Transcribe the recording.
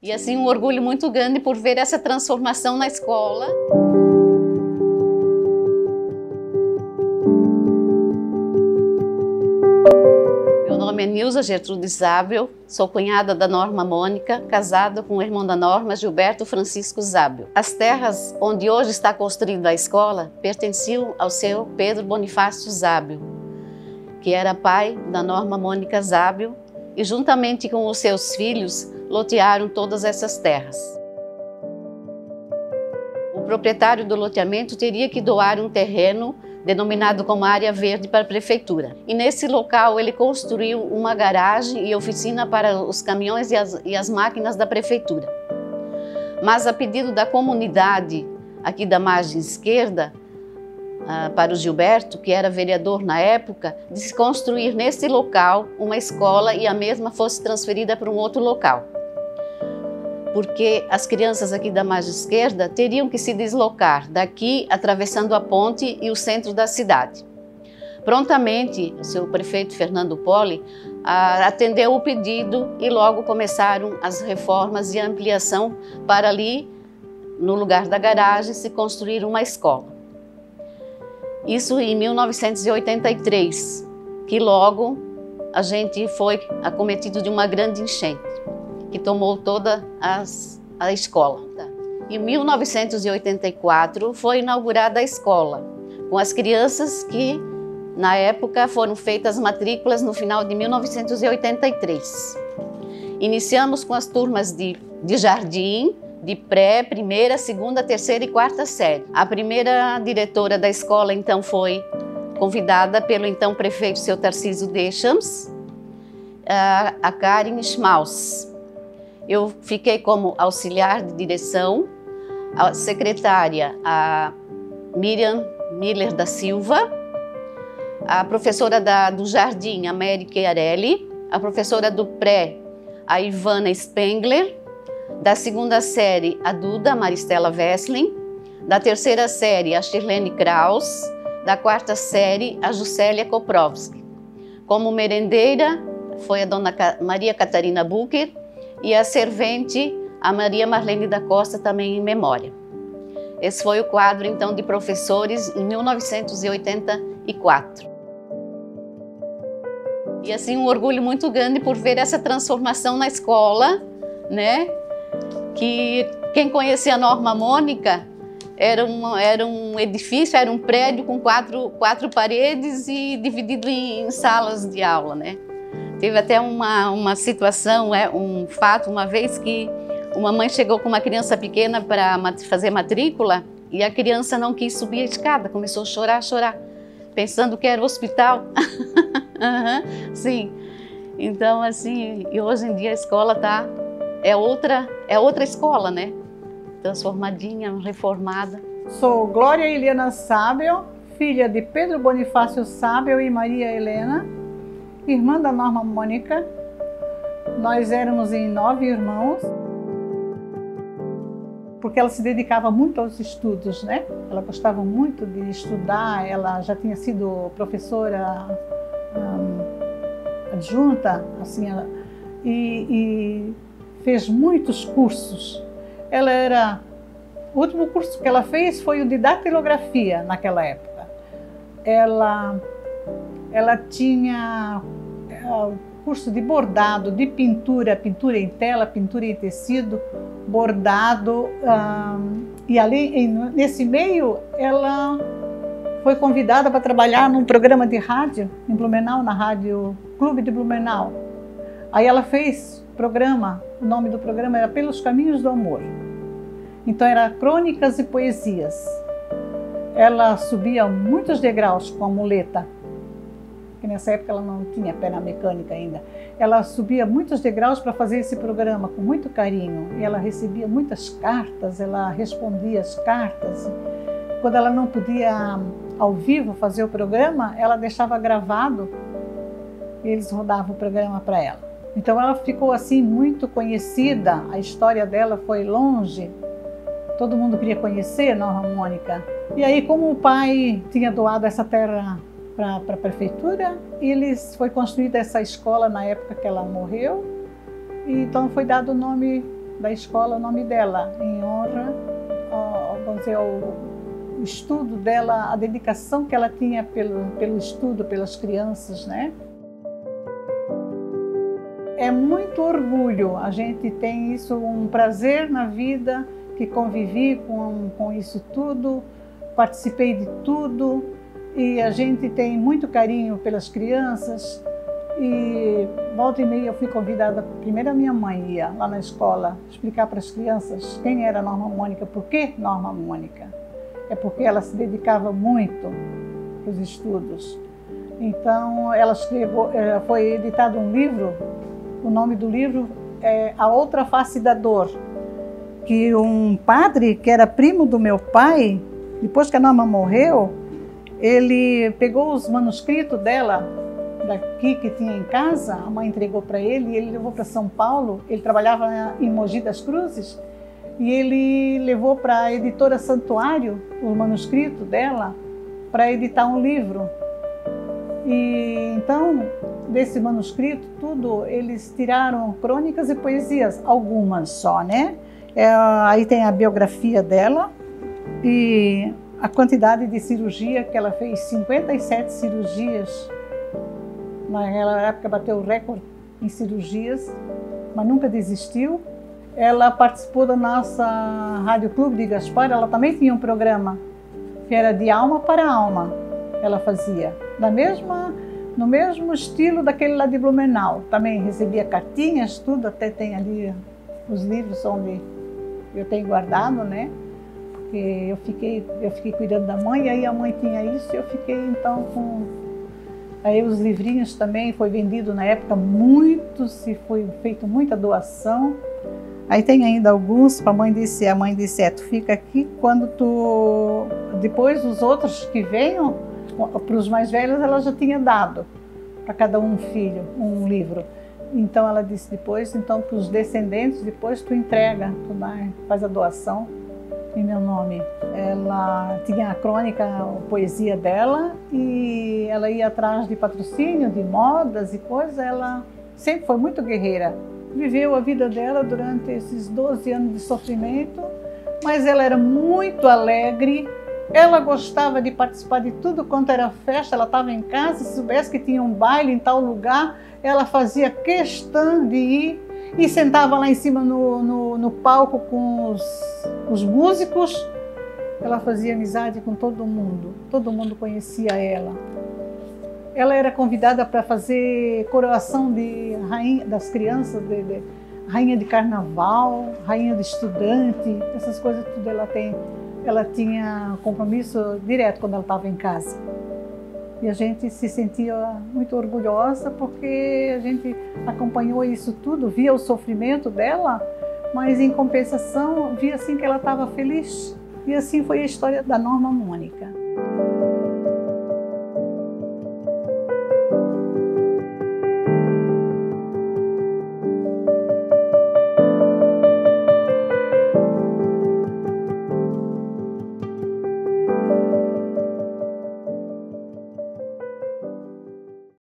E assim, um orgulho muito grande por ver essa transformação na escola. Meu nome é Nilza Gertrude Zábel, sou cunhada da Norma Mônica, casada com o irmão da Norma, Gilberto Francisco Zábel. As terras onde hoje está construída a escola pertenciam ao seu Pedro Bonifácio Zábel, que era pai da Norma Mônica Zábel, e juntamente com os seus filhos lotearam todas essas terras. O proprietário do loteamento teria que doar um terreno denominado como área verde para a prefeitura. E nesse local ele construiu uma garagem e oficina para os caminhões e as máquinas da prefeitura. Mas a pedido da comunidade aqui da margem esquerda, para o Gilberto, que era vereador na época, de se construir nesse local uma escola e a mesma fosse transferida para um outro local. Porque as crianças aqui da margem esquerda teriam que se deslocar daqui, atravessando a ponte e o centro da cidade. Prontamente, o seu prefeito Fernando Poli atendeu o pedido e logo começaram as reformas e a ampliação para ali, no lugar da garagem, se construir uma escola. Isso em 1983, que logo a gente foi acometido de uma grande enchente, que tomou toda a escola. Em 1984 foi inaugurada a escola, com as crianças que, na época, foram feitas matrículas no final de 1983. Iniciamos com as turmas de jardim, de pré, primeira, segunda, terceira e quarta série. A primeira diretora da escola, então, foi convidada pelo então prefeito, seu Tarcísio Deschamps, a Karen Schmaus. Eu fiquei como auxiliar de direção, a secretária, a Miriam Miller da Silva, a professora do jardim, a Mary Chiarelli, a professora do pré, a Ivana Spengler, da segunda série, a Duda Maristela Wessling, da terceira série, a Shirlene Kraus, da quarta série, a Juscelia Koprovski. Como merendeira, foi a dona Maria Catarina Bucher e a servente, a Maria Marlene da Costa, também em memória. Esse foi o quadro, então, de professores em 1984. E assim, um orgulho muito grande por ver essa transformação na escola, né? Que quem conhecia a Norma Mônica era um edifício, era um prédio com quatro paredes e dividido em salas de aula, né? Teve até uma situação, um fato, uma vez que uma mãe chegou com uma criança pequena para fazer matrícula e a criança não quis subir a escada, começou a chorar, pensando que era o hospital. Sim. Então, assim, e hoje em dia a escola é outra escola, né? Transformadinha, reformada. Sou Glória Eliana Zábel, filha de Pedro Bonifácio Zábel e Maria Helena, irmã da Norma Mônica. Nós éramos em 9 irmãos, porque ela se dedicava muito aos estudos, né? Ela gostava muito de estudar, ela já tinha sido professora adjunta, assim, e fez muitos cursos. O último curso que ela fez foi o de datilografia naquela época. Ela tinha curso de bordado, de pintura em tela, pintura em tecido, bordado, e ali nesse meio ela foi convidada para trabalhar num programa de rádio em Blumenau, na Rádio Clube de Blumenau. Aí ela fez programa, o nome do programa era Pelos Caminhos do Amor. Então era crônicas e poesias. Ela subia muitos degraus com a muleta, que nessa época ela não tinha perna mecânica ainda. Ela subia muitos degraus para fazer esse programa com muito carinho. E ela recebia muitas cartas, ela respondia as cartas. Quando ela não podia ao vivo fazer o programa, ela deixava gravado e eles rodavam o programa para ela. Então ela ficou assim muito conhecida, a história dela foi longe, todo mundo queria conhecer a Norma Mônica. E aí, como o pai tinha doado essa terra para a prefeitura, foi construída essa escola na época que ela morreu, e então foi dado o nome da escola o nome dela, em honra, vamos dizer, ao estudo dela, a dedicação que ela tinha pelo estudo, pelas crianças, né? É muito orgulho, a gente tem isso, um prazer na vida, que convivi com isso tudo, participei de tudo e a gente tem muito carinho pelas crianças. E volta e meia eu fui convidada, primeiro a minha mãe ia lá na escola explicar para as crianças quem era Norma Mônica, por que Norma Mônica. É porque ela se dedicava muito para os estudos. Então ela escreveu, foi editado um livro, o nome do livro é A Outra Face da Dor, que um padre que era primo do meu pai, depois que a Norma morreu, ele pegou os manuscritos dela, daqui que tinha em casa, a mãe entregou para ele e ele levou para São Paulo. Ele trabalhava em Mogi das Cruzes e ele levou para a editora Santuário o manuscrito dela para editar um livro. E então, desse manuscrito, tudo, eles tiraram crônicas e poesias, algumas só, né? Aí tem a biografia dela e a quantidade de cirurgia que ela fez, 57 cirurgias. Naquela época bateu o recorde em cirurgias, mas nunca desistiu. Ela participou da nossa Rádio Clube de Gaspar, ela também tinha um programa que era de alma para alma, ela fazia, no mesmo estilo daquele lá de Blumenau. Também recebia cartinhas, tudo, até tem ali os livros onde eu tenho guardado, né? Porque eu fiquei cuidando da mãe, e aí a mãe tinha isso, e eu fiquei então com... Aí os livrinhos também, foi vendido na época muito, se foi feito muita doação. Aí tem ainda alguns, a mãe disse, tu fica aqui quando tu... Depois os outros que venham, para os mais velhos ela já tinha dado, para cada um filho, um livro. Então ela disse depois, então para os descendentes, depois tu entrega, faz a doação em meu nome. Ela tinha a crônica, a poesia dela e ela ia atrás de patrocínio, de modas e coisas. Ela sempre foi muito guerreira. Viveu a vida dela durante esses 12 anos de sofrimento, mas ela era muito alegre. Ela gostava de participar de tudo quanto era festa. Ela estava em casa, se soubesse que tinha um baile em tal lugar, ela fazia questão de ir e sentava lá em cima no palco com os músicos. Ela fazia amizade com todo mundo conhecia ela. Ela era convidada para fazer coroação de rainha das crianças, rainha de carnaval, rainha de estudante, essas coisas tudo ela tinha compromisso direto quando ela estava em casa. E a gente se sentia muito orgulhosa porque a gente acompanhou isso tudo, via o sofrimento dela, mas em compensação via assim que ela estava feliz. E assim foi a história da Norma Mônica.